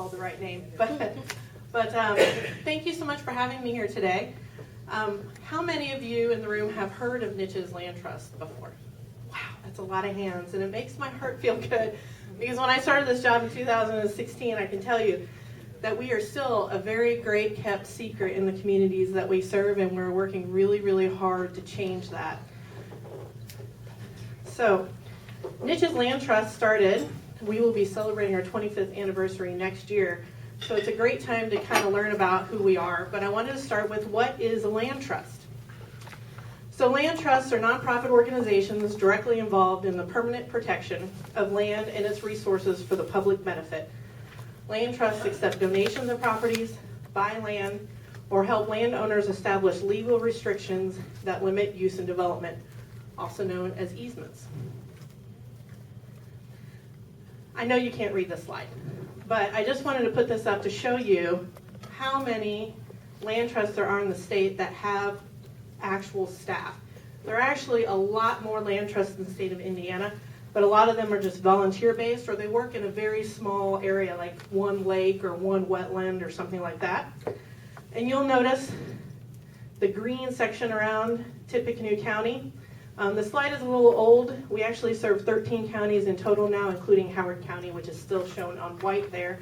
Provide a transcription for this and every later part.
called the right name. But thank you so much for having me here today. How many of you in the room have heard of NICHES Land Trust before? Wow, that's a lot of hands, and it makes my heart feel good, because when I started this job in 2016, I can tell you that we are still a very great kept secret in the communities that we serve, and we're working really, really hard to change that. So, NICHES Land Trust started, we will be celebrating our 25th anniversary next year, so it's a great time to kind of learn about who we are, but I wanted to start with what is a land trust. So land trusts are nonprofit organizations directly involved in the permanent protection of land and its resources for the public benefit. Land trusts accept donations of properties, buy land, or help landowners establish legal restrictions that limit use and development, also known as easements. I know you can't read this slide, but I just wanted to put this up to show you how many land trusts there are in the state that have actual staff. There are actually a lot more land trusts in the state of Indiana, but a lot of them are just volunteer-based, or they work in a very small area, like one lake or one wetland or something like that. And you'll notice the green section around Tippecanoe County. The slide is a little old. We actually serve 13 counties in total now, including Howard County, which is still shown on white there.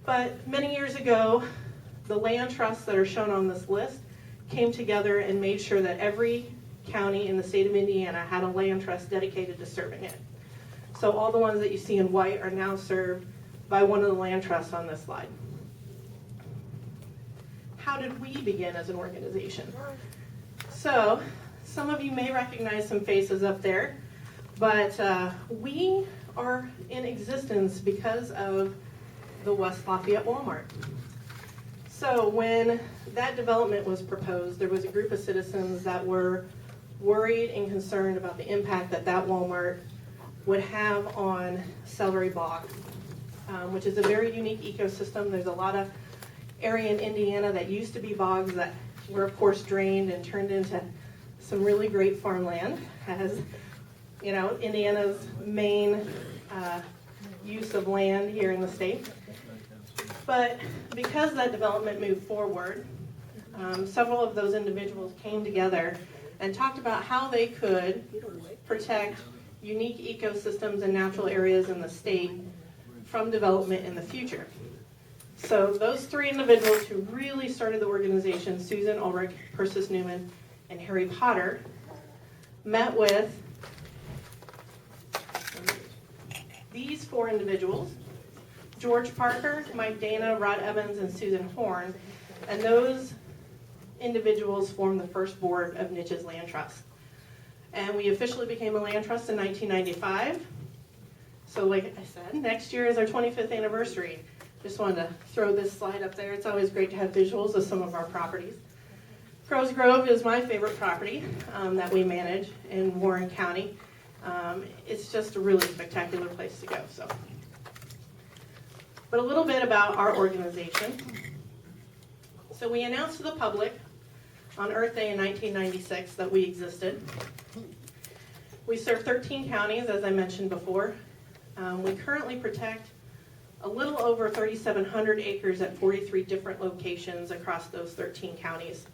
But many years ago, the land trusts that are shown on this list came together and made sure that every county in the state of Indiana had a land trust dedicated to serving it. So all the ones that you see in white are now served by one of the land trusts on this slide. How did we begin as an organization? So some of you may recognize some faces up there, but we are in existence because of the West Lafayette Walmart. So when that development was proposed, there was a group of citizens that were worried and concerned about the impact that that Walmart would have on celery bog, which is a very unique ecosystem. There's a lot of area in Indiana that used to be bogs that were of course drained and turned into some really great farmland, as you know, Indiana's main use of land here in the state. But because that development moved forward, several of those individuals came together and talked about how they could protect unique ecosystems and natural areas in the state from development in the future. So those three individuals who really started the organization, Susan Ulrich, Persis Newman, and Harry Potter, met with these four individuals: George Parker, Mike Dana, Rod Evans, and Susan Horn, and those individuals formed the first board of NICHES Land Trust. And we officially became a land trust in 1995. So like I said, next year is our 25th anniversary. Just wanted to throw this slide up there. It's always great to have visuals of some of our properties. Crows Grove is my favorite property that we manage in Warren County. It's just a really spectacular place to go. But a little bit about our organization. So we announced to the public on Earth Day in 1996 that we existed. We serve 13 counties, as I mentioned before. We currently protect a little over 3,700 acres at 43 different locations across those 13 counties.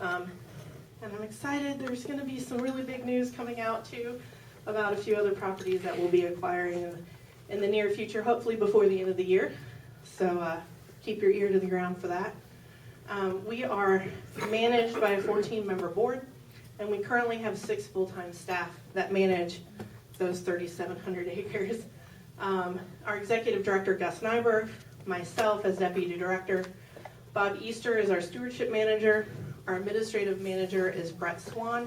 And I'm excited. There's going to be some really big news coming out too about a few other properties that we'll be acquiring in the near future, hopefully before the end of the year. So keep your ear to the ground for that. We are managed by a 14-member board, and we currently have 6 full-time staff that manage those 3,700 acres. Our executive director, Gus Nyberg, myself as deputy director, Bob Easter is our stewardship manager, our administrative manager is Brett Swan,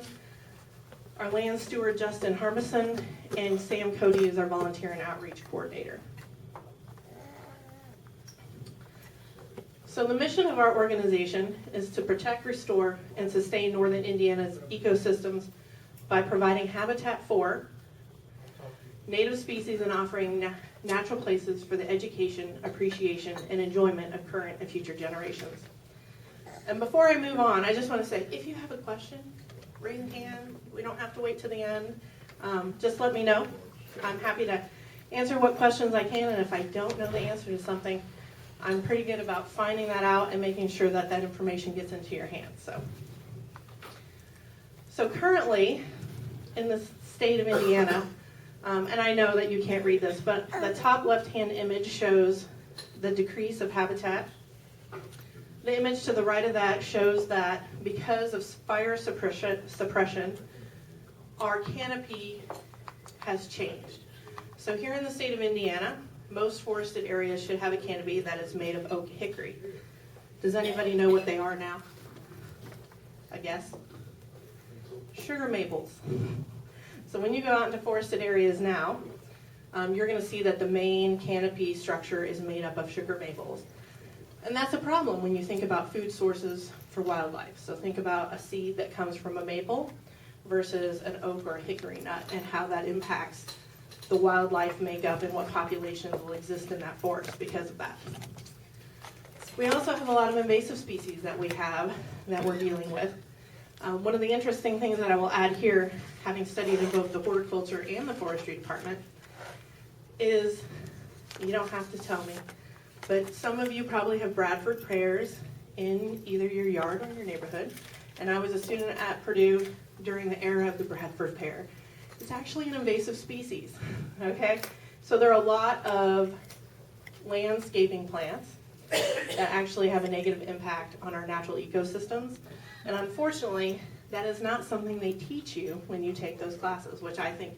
our land steward, Justin Harbison, and Sam Cody is our volunteer and outreach coordinator. So the mission of our organization is to protect, restore, and sustain northern Indiana's ecosystems by providing habitat for native species and offering natural places for the education, appreciation, and enjoyment of current and future generations. And before I move on, I just want to say, if you have a question, raise a hand. We don't have to wait to the end. Just let me know. I'm happy to answer what questions I can, and if I don't know the answer to something, I'm pretty good about finding that out and making sure that that information gets into your hands. So currently, in the state of Indiana, and I know that you can't read this, but the top left-hand image shows the decrease of habitat. The image to the right of that shows that because of fire suppression, our canopy has changed. So here in the state of Indiana, most forested areas should have a canopy that is made of oak hickory. Does anybody know what they are now? I guess? Sugar maples. So when you go out into forested areas now, you're going to see that the main canopy structure is made up of sugar maples. And that's a problem when you think about food sources for wildlife. So think about a seed that comes from a maple versus an oak or a hickory nut and how that impacts the wildlife makeup and what populations will exist in that forest because of that. We also have a lot of invasive species that we have that we're dealing with. One of the interesting things that I will add here, having studied in both the horticulture and the forestry department, is, you don't have to tell me, but some of you probably have Bradford pears in either your yard or your neighborhood. And I was a student at Purdue during the era of the Bradford pear. It's actually an invasive species, okay? So there are a lot of landscaping plants that actually have a negative impact on our natural ecosystems. And unfortunately, that is not something they teach you when you take those classes, which I think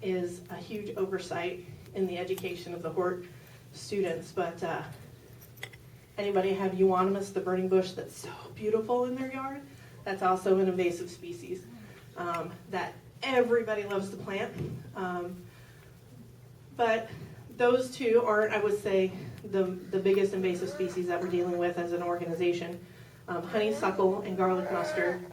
is a huge oversight in the education of the hort students. But anybody have euonymus, the burning bush that's so beautiful in their yard? That's also an invasive species that everybody loves to plant. But those two are, I would say, the biggest invasive species that we're dealing with as an organization. Honeysuckle and garlic mustard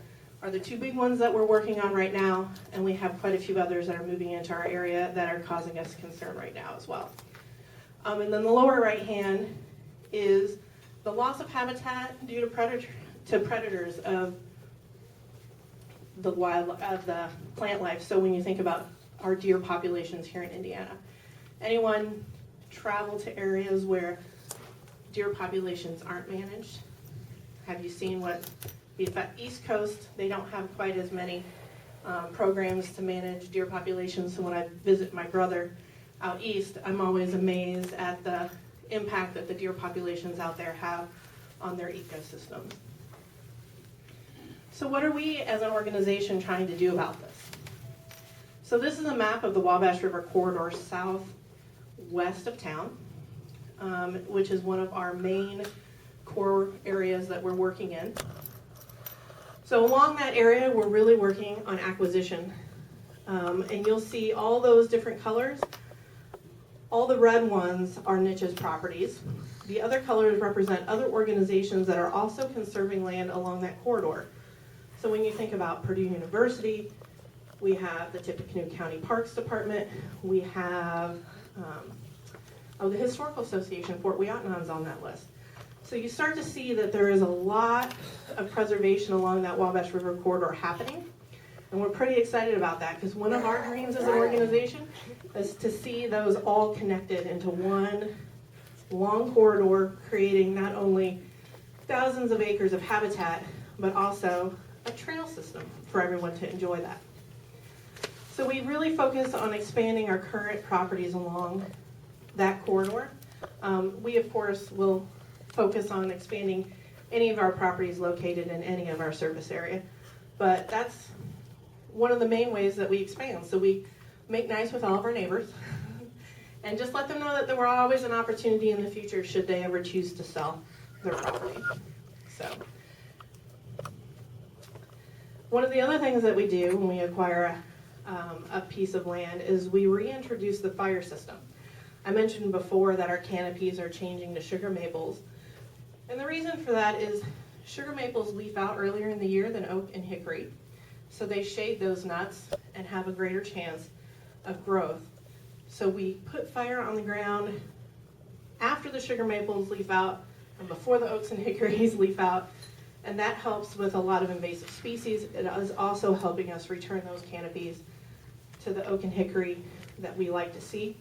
are the two big ones that we're working on right now, and we have quite a few others that are moving into our area that are causing us concern right now as well. And then the lower right hand is the loss of habitat due to predators of the plant life. So when you think about our deer populations here in Indiana, anyone travel to areas where deer populations aren't managed? Have you seen what the East Coast, they don't have quite as many programs to manage deer populations. So when I visit my brother out east, I'm always amazed at the impact that the deer populations out there have on their ecosystems. So what are we as an organization trying to do about this? So this is a map of the Wabash River corridor southwest of town, which is one of our main core areas that we're working in. So along that area, we're really working on acquisition. And you'll see all those different colors. All the red ones are NICHES properties. The other colors represent other organizations that are also conserving land along that corridor. So when you think about Purdue University, we have the Tippecanoe County Parks Department, we have the Historical Association, Fort Wyattnam's on that list. So you start to see that there is a lot of preservation along that Wabash River corridor happening. And we're pretty excited about that because one of our dreams as an organization is to see those all connected into one long corridor, creating not only thousands of acres of habitat, but also a trail system for everyone to enjoy that. So we really focus on expanding our current properties along that corridor. We, of course, will focus on expanding any of our properties located in any of our service area. But that's one of the main ways that we expand. So we make nice with all of our neighbors and just let them know that there will always an opportunity in the future should they ever choose to sell their property. So one of the other things that we do when we acquire a piece of land is we reintroduce the fire system. I mentioned before that our canopies are changing to sugar maples. And the reason for that is sugar maples leaf out earlier in the year than oak and hickory. So they shade those nuts and have a greater chance of growth. So we put fire on the ground after the sugar maples leaf out and before the oaks and hickories leaf out. And that helps with a lot of invasive species. It is also helping us return those canopies to the oak and hickory that we like to see.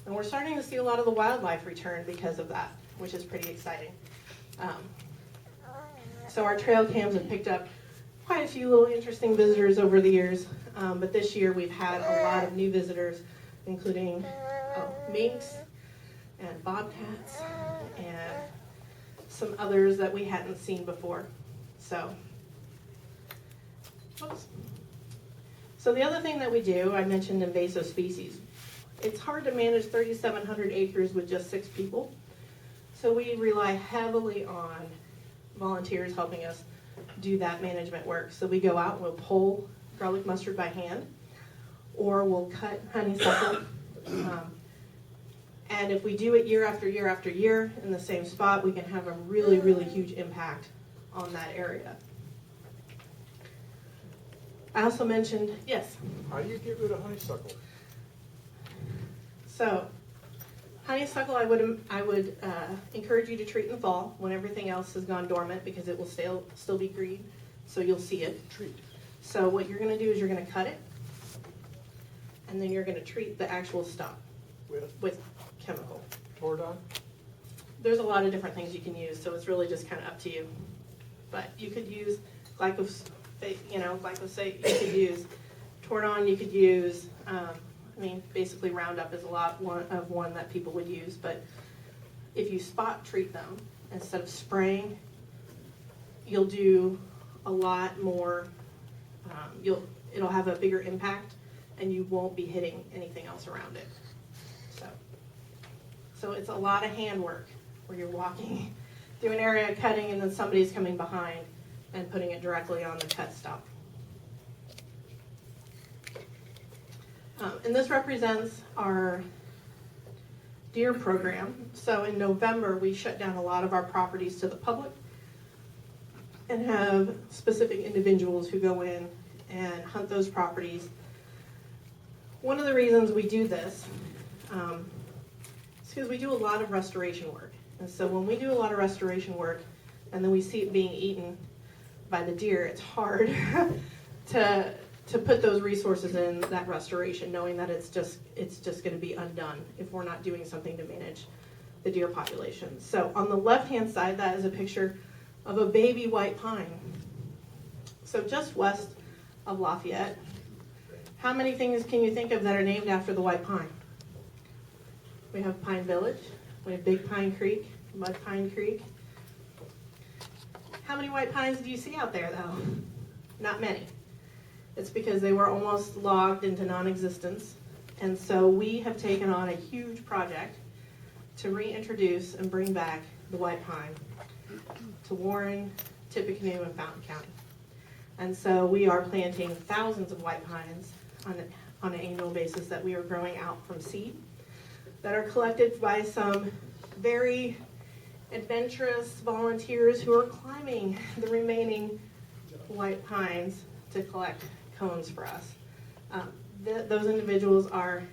And we're starting to see a lot of the wildlife return because of that, which is pretty exciting. So our trail cams have picked up quite a few little interesting visitors over the years, but this year we've had a lot of new visitors, including minks and bobcats and some others that we hadn't seen before. So the other thing that we do, I mentioned invasive species. It's hard to manage 3,700 acres with just 6 people, so we rely heavily on volunteers helping us do that management work. So we go out and we'll pull garlic mustard by hand, or we'll cut honeysuckle. And if we do it year after year after year in the same spot, we can have a really, really huge impact on that area. I also mentioned, yes? How do you get rid of honeysuckle? So, honeysuckle, I would encourage you to treat in the fall when everything else has gone dormant, because it will still be green, so you'll see it. Treat. So what you're going to do is you're going to cut it, and then you're going to treat the actual stump with chemical. Tordon? There's a lot of different things you can use, so it's really just kind of up to you. But you could use glyphosate, you could use Tordon, you could use, basically Roundup is one that people would use, but if you spot treat them instead of spraying, you'll do a lot more, it'll have a bigger impact, and you won't be hitting anything else around it. So it's a lot of hand work where you're walking through an area, cutting, and then somebody's coming behind and putting it directly on the cut stump. And this represents our deer program. So in November, we shut down a lot of our properties to the public and have specific individuals who go in and hunt those properties. One of the reasons we do this is because we do a lot of restoration work. And so when we do a lot of restoration work and then we see it being eaten by the deer, it's hard to put those resources in that restoration, knowing that it's just going to be undone if we're not doing something to manage the deer population. So on the left-hand side, that is a picture of a baby white pine. So just west of Lafayette, how many things can you think of that are named after the white pine? We have Pine Village, we have Big Pine Creek, Mud Pine Creek. How many white pines do you see out there, though? Not many. It's because they were almost logged into non-existence. And so we have taken on a huge project to reintroduce and bring back the white pine to Warren, Tippecanoe, and Fountain County. And so we are planting thousands of white pines on an annual basis that we are growing out from seed, that are collected by some very adventurous volunteers who are climbing the remaining white pines to collect cones for us. Those individuals are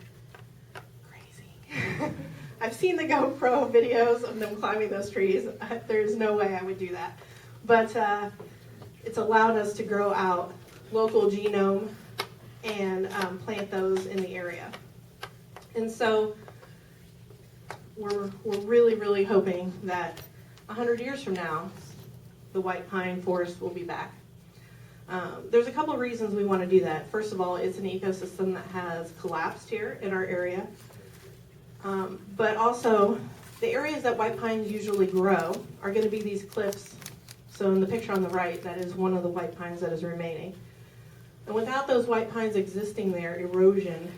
crazy. I've seen the GoPro videos of them climbing those trees. There's no way I would do that. But it's allowed us to grow out local genome and plant those in the area. And so we're really, really hoping that 100 years from now, the white pine forest will be back. There's a couple of reasons we want to do that. First of all, it's an ecosystem that has collapsed here in our area. But also, the areas that white pines usually grow are going to be these cliffs. So in the picture on the right, that is one of the white pines that is remaining. And without those white pines existing there, erosion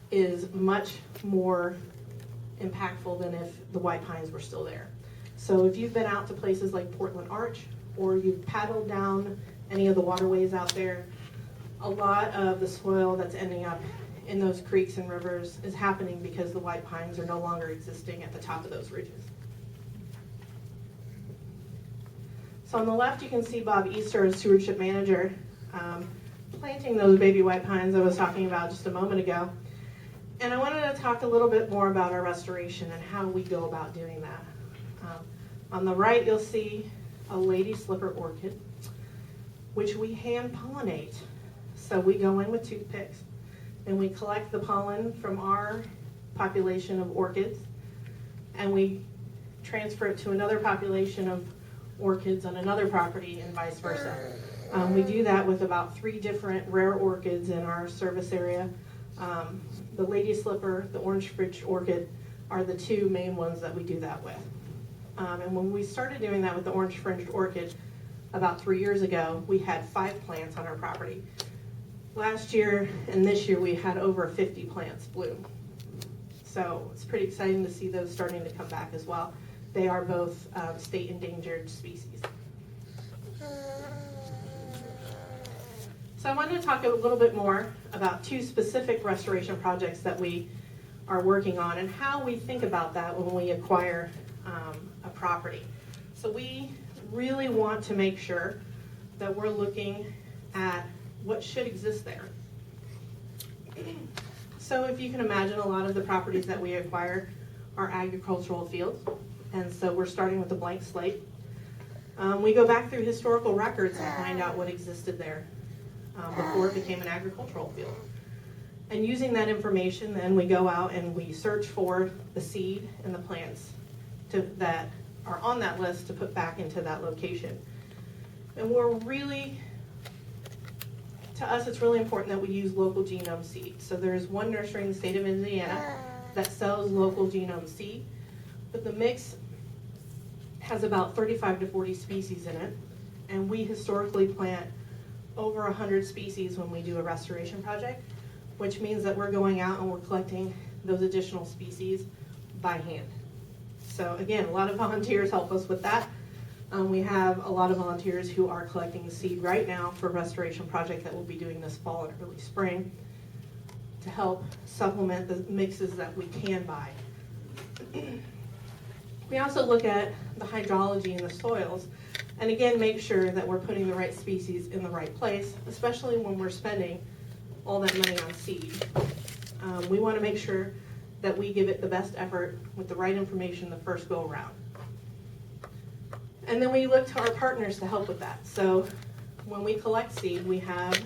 is much more impactful than if the white pines were still there. So if you've been out to places like Portland Arch, or you've paddled down any of the waterways out there, a lot of the soil that's ending up in those creeks and rivers is happening because the white pines are no longer existing at the top of those ridges. So on the left, you can see Bob Easter, as stewardship manager, planting those baby white pines I was talking about just a moment ago. And I wanted to talk a little bit more about our restoration and how we go about doing that. On the right, you'll see a lady slipper orchid, which we hand pollinate. So we go in with toothpicks and we collect the pollen from our population of orchids, and we transfer it to another population of orchids on another property and vice versa. We do that with about 3 different rare orchids in our service area. The lady slipper, the orange fridge orchid are the 2 main ones that we do that with. And when we started doing that with the orange fringed orchid about 3 years ago, we had 5 plants on our property. Last year and this year we had over 50 plants bloom. So it's pretty exciting to see those starting to come back as well. They are both state endangered species. So I wanted to talk a little bit more about 2 specific restoration projects that we are working on and how we think about that when we acquire a property. So we really want to make sure that we're looking at what should exist there. So if you can imagine, a lot of the properties that we acquire are agricultural fields, and so we're starting with a blank slate. We go back through historical records and find out what existed there before it became an agricultural field. And using that information, then we go out and we search for the seed and the plants that are on that list to put back into that location. And to us, it's really important that we use local genome seed. So there's one nursery in the state of Indiana that sells local genome seed, but the mix has about 35 to 40 species in it, and we historically plant over 100 species when we do a restoration project, which means that we're going out and we're collecting those additional species by hand. So again, a lot of volunteers help us with that. We have a lot of volunteers who are collecting the seed right now for a restoration project that we'll be doing this fall and early spring to help supplement the mixes that we can buy. We also look at the hydrology in the soils and again make sure that we're putting the right species in the right place, especially when we're spending all that money on seed. We want to make sure that we give it the best effort with the right information the first go around. And then we look to our partners to help with that. So when we collect seed, we have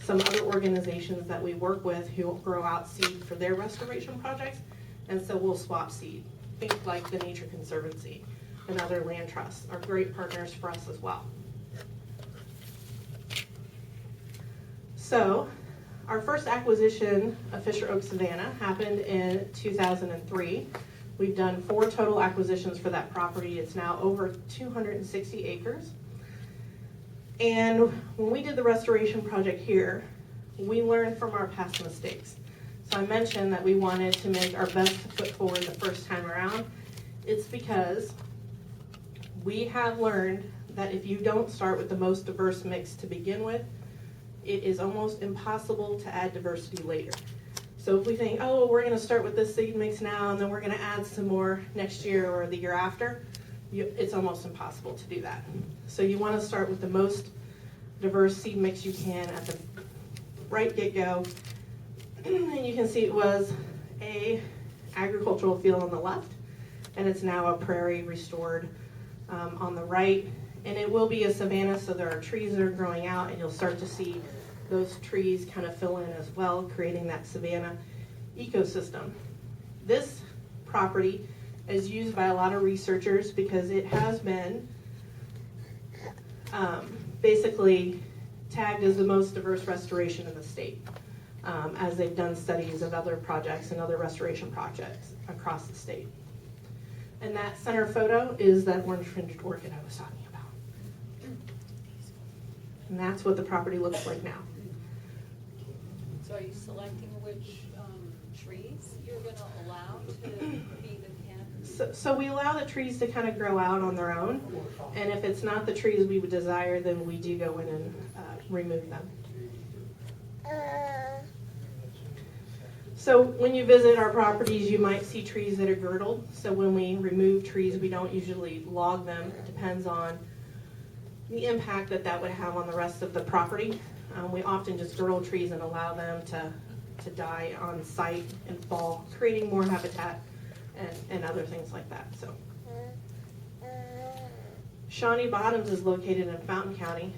some other organizations that we work with who grow out seed for their restoration projects, and so we'll swap seed. Things like the Nature Conservancy and other land trusts are great partners for us as well. So our first acquisition of Fisher Oak Savannah happened in 2003. We've done 4 total acquisitions for that property. It's now over 260 acres. And when we did the restoration project here, we learned from our past mistakes. So I mentioned that we wanted to make our best foot forward the first time around. It's because we have learned that if you don't start with the most diverse mix to begin with, it is almost impossible to add diversity later. So if we think, oh, we're going to start with this seed mix now and then we're going to add some more next year or the year after, it's almost impossible to do that. So you want to start with the most diverse seed mix you can at the right get-go. And you can see it was a agricultural field on the left, and it's now a prairie restored on the right. And it will be a savanna, so there are trees that are growing out, and you'll start to see those trees kind of fill in as well, creating that savanna ecosystem. This property is used by a lot of researchers because it has been basically tagged as the most diverse restoration in the state, as they've done studies of other projects and other restoration projects across the state. And that center photo is that orange fringed orchid I was talking about. And that's what the property looks like now. So are you selecting which trees you're going to allow to be the canopy? So we allow the trees to kind of grow out on their own, and if it's not the trees we would desire, then we do go in and remove them. So when you visit our properties, you might see trees that are girdled. So when we remove trees, we don't usually log them. It depends on the impact that would have on the rest of the property. We often just girdle trees and allow them to die on site and fall, creating more habitat and other things like that. So Shawnee Bottoms is located in Fountain County.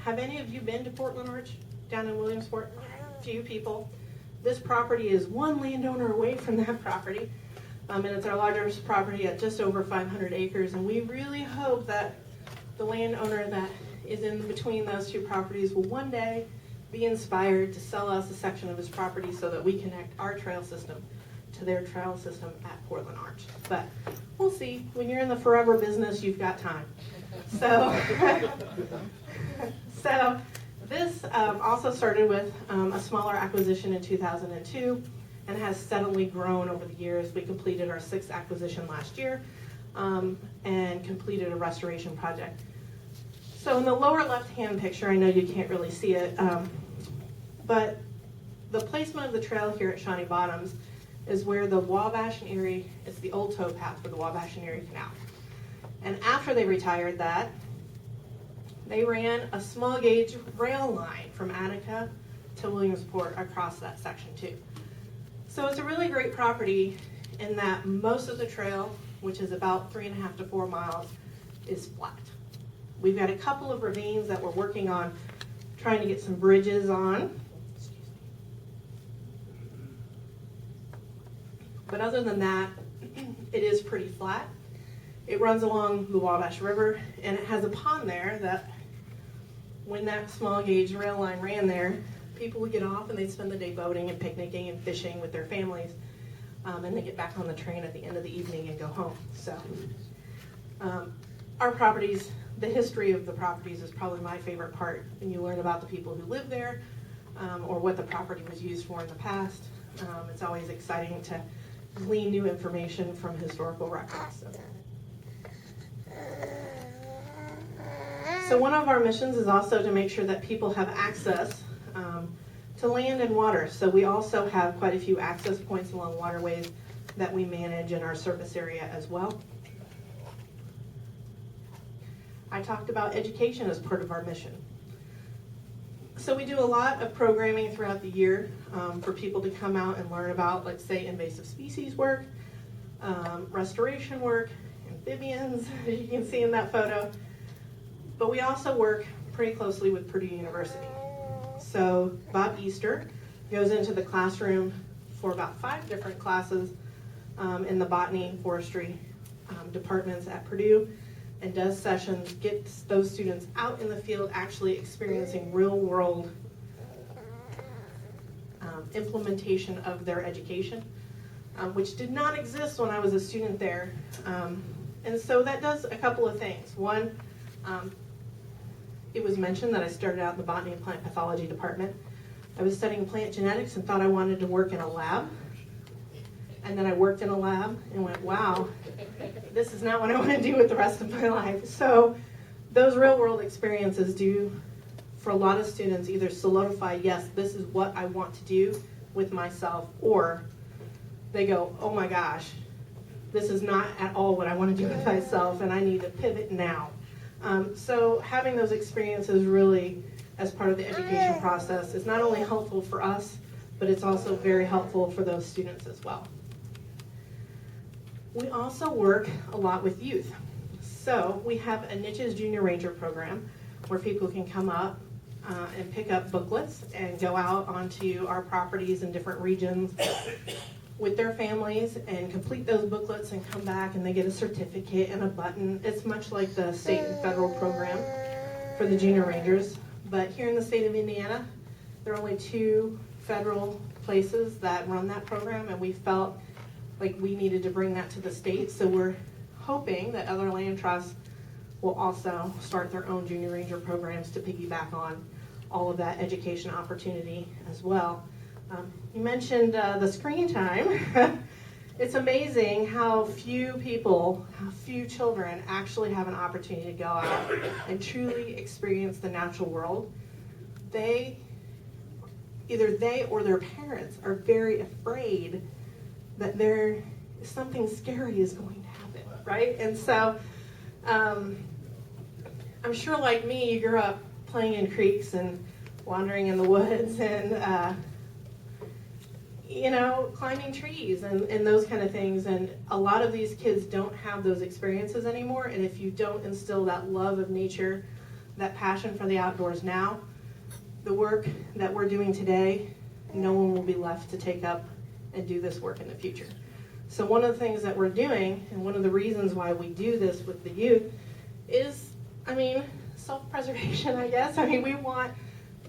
Have any of you been to Portland Arch down in Williamsport? A few people. This property is one landowner away from that property, and it's our largest property at just over 500 acres, and we really hope that the landowner that is in between those two properties will one day be inspired to sell us a section of his property so that we connect our trail system to their trail system at Portland Arch. But we'll see. When you're in the forever business, you've got time. So, so this also started with a smaller acquisition in 2002 and has steadily grown over the years. We completed our 6th acquisition last year and completed a restoration project. So in the lower left-hand picture, I know you can't really see it, but the placement of the trail here at Shawnee Bottoms is where the Wabash and Erie, it's the old towpath for the Wabash and Erie Canal. And after they retired that, they ran a small gauge rail line from Attica to Williamsport across that section too. So it's a really great property in that most of the trail, which is about 3.5 to 4 miles, is flat. We've got a couple of ravines that we're working on trying to get some bridges on. But other than that, it is pretty flat. It runs along the Wabash River, and it has a pond there that when that small gauge rail line ran there, people would get off and they'd spend the day boating and picnicking and fishing with their families. And they get back on the train at the end of the evening and go home. So our properties, the history of the properties is probably my favorite part. And you learn about the people who live there or what the property was used for in the past. It's always exciting to glean new information from historical records. So one of our missions is also to make sure that people have access to land and water. So we also have quite a few access points along waterways that we manage in our service area as well. I talked about education as part of our mission. So we do a lot of programming throughout the year for people to come out and learn about, let's say, invasive species work, restoration work, amphibians, as you can see in that photo. But we also work pretty closely with Purdue University. So Bob Easter goes into the classroom for about 5 different classes in the botany and forestry departments at Purdue and does sessions, gets those students out in the field actually experiencing real world implementation of their education, which did not exist when I was a student there. And so that does a couple of things. One, it was mentioned that I started out in the botany and plant pathology department. I was studying plant genetics and thought I wanted to work in a lab. And then I worked in a lab and went, wow, this is not what I want to do with the rest of my life. So those real world experiences do, for a lot of students, either solidify, yes, this is what I want to do with myself, or they go, oh my gosh, this is not at all what I want to do with myself and I need to pivot now. So having those experiences really as part of the education process is not only helpful for us, but it's also very helpful for those students as well. We also work a lot with youth. So we have a NICHES Junior Ranger program where people can come up and pick up booklets and go out onto our properties in different regions with their families and complete those booklets and come back and they get a certificate and a button. It's much like the state and federal program for the Junior Rangers. But here in the state of Indiana, there are only 2 federal places that run that program, and we felt like we needed to bring that to the state. So we're hoping that other land trusts will also start their own Junior Ranger programs to piggyback on all of that education opportunity as well. You mentioned the screen time. It's amazing how few people, how few children actually have an opportunity to go out and truly experience the natural world. Either they or their parents are very afraid that something scary is going to happen, right? And so I'm sure like me, you grew up playing in creeks and wandering in the woods and climbing trees and those kind of things. And a lot of these kids don't have those experiences anymore. And if you don't instill that love of nature, that passion for the outdoors now, the work that we're doing today no one will be left to take up and do this work in the future. So one of the things that we're doing, and one of the reasons why we do this with the youth is, self-preservation, I guess. We want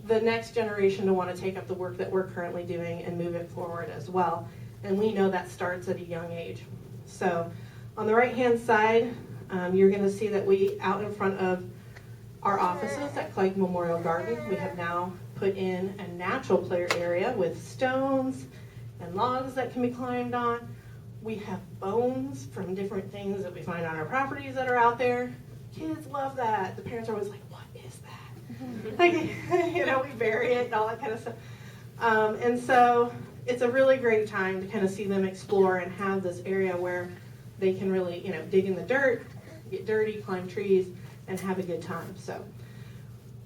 the next generation to want to take up the work that we're currently doing and move it forward as well. And we know that starts at a young age. So on the right-hand side, you're going to see that we, out in front of our offices at Clegg Memorial Garden, we have now put in a natural play area with stones and logs that can be climbed on. We have bones from different things that we find on our properties that are out there. Kids love that. The parents are always like, what is that? We bury it and all that kind of stuff. And so it's a really great time to kind of see them explore and have this area where they can really, dig in the dirt, get dirty, climb trees, and have a good time. So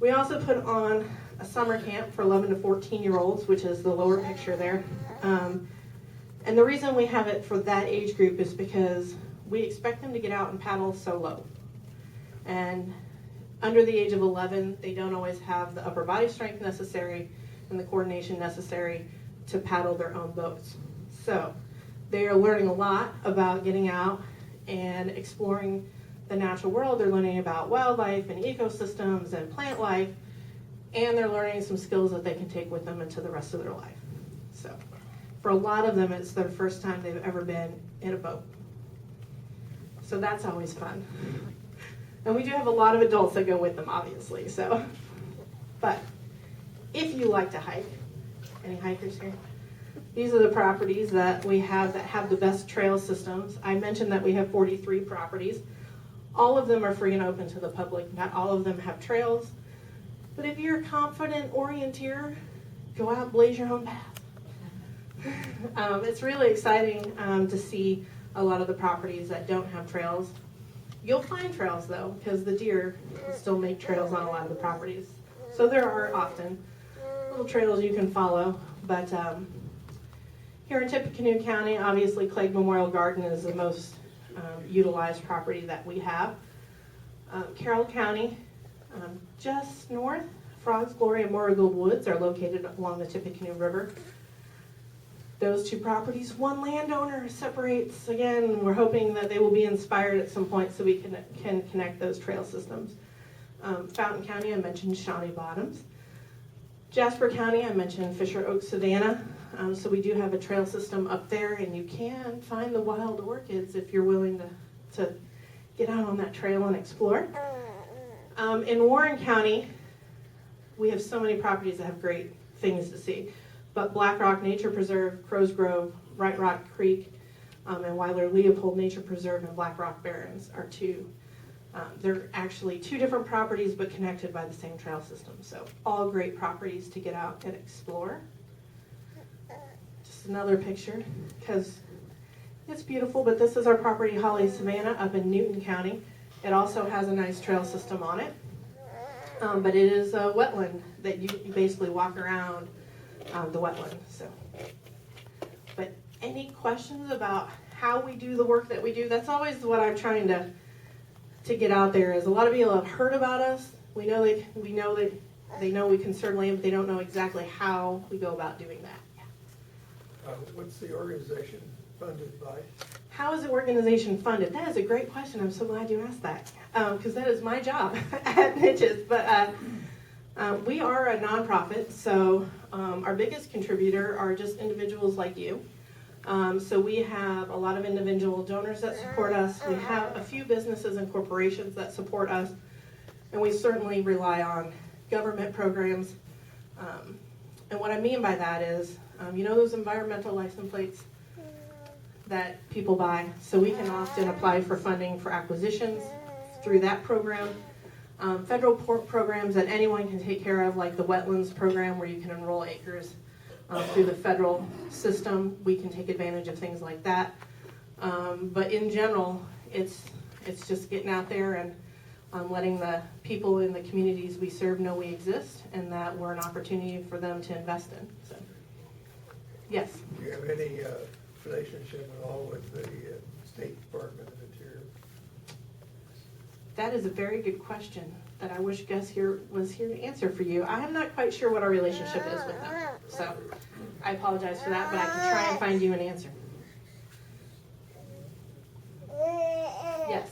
we also put on a summer camp for 11 to 14-year-olds, which is the lower picture there. And the reason we have it for that age group is because we expect them to get out and paddle solo. And under the age of 11, they don't always have the upper body strength necessary and the coordination necessary to paddle their own boats. So they are learning a lot about getting out and exploring the natural world. They're learning about wildlife and ecosystems and plant life, and they're learning some skills that they can take with them into the rest of their life. So for a lot of them, it's their first time they've ever been in a boat. So that's always fun. And we do have a lot of adults that go with them, obviously. But if you like to hike, any hikers here? These are the properties that we have that have the best trail systems. I mentioned that we have 43 properties. All of them are free and open to the public. Not all of them have trails. But if you're a confident orienteer, go out and blaze your own path. It's really exciting to see a lot of the properties that don't have trails. You'll find trails, though, because the deer still make trails on a lot of the properties. So there are often little trails you can follow. But here in Tippecanoe County, obviously Clegg Memorial Garden is the most utilized property that we have. Carroll County, just north, Frogs Glory and Marigold Woods are located along the Tippecanoe River. Those two properties, one landowner separates. Again, we're hoping that they will be inspired at some point so we can connect those trail systems. Fountain County, I mentioned Shawnee Bottoms. Jasper County, I mentioned Fisher Oak, Savannah. So we do have a trail system up there, and you can find the wild orchids if you're willing to get out on that trail and explore. In Warren County, we have so many properties that have great things to see. But Black Rock Nature Preserve, Crows Grove, Right Rock Creek, and Weiler Leopold Nature Preserve and Black Rock Barrens are two. They're actually two different properties but connected by the same trail system. So all great properties to get out and explore. Just another picture because it's beautiful, but this is our property, Holley Semana, up in Newton County. It also has a nice trail system on it, but it is a wetland that you basically walk around the wetland. So, but any questions about how we do the work that we do? That's always what I'm trying to get out there. Is a lot of people have heard about us. We know that they know we can certainly, but they don't know exactly how we go about doing that. Yeah. What's the organization funded by? How is the organization funded? That is a great question. I'm so glad you asked that because that is my job at NICHES. But we are a nonprofit, so our biggest contributor are just individuals like you. So we have a lot of individual donors that support us. We have a few businesses and corporations that support us, and we certainly rely on government programs. And what I mean by that is, those environmental license plates that people buy. So we can often apply for funding for acquisitions through that program. Federal programs that anyone can take care of, like the wetlands program where you can enroll acres through the federal system. We can take advantage of things like that. But in general, it's just getting out there and letting the people in the communities we serve know we exist and that we're an opportunity for them to invest in. So, yes? Do you have any relationship at all with the State Department of Interior? That is a very good question that I wish Gus was here to answer for you. I am not quite sure what our relationship is with them. So I apologize for that, but I can try and find you an answer. Yes.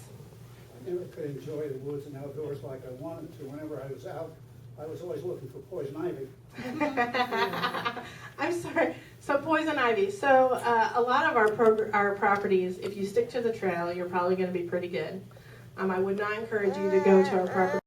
I never could enjoy the woods and outdoors like I wanted to. Whenever I was out, I was always looking for poison ivy. I'm sorry. So poison ivy. So a lot of our properties, if you stick to the trail, you're probably going to be pretty good. I would not encourage you to go to our property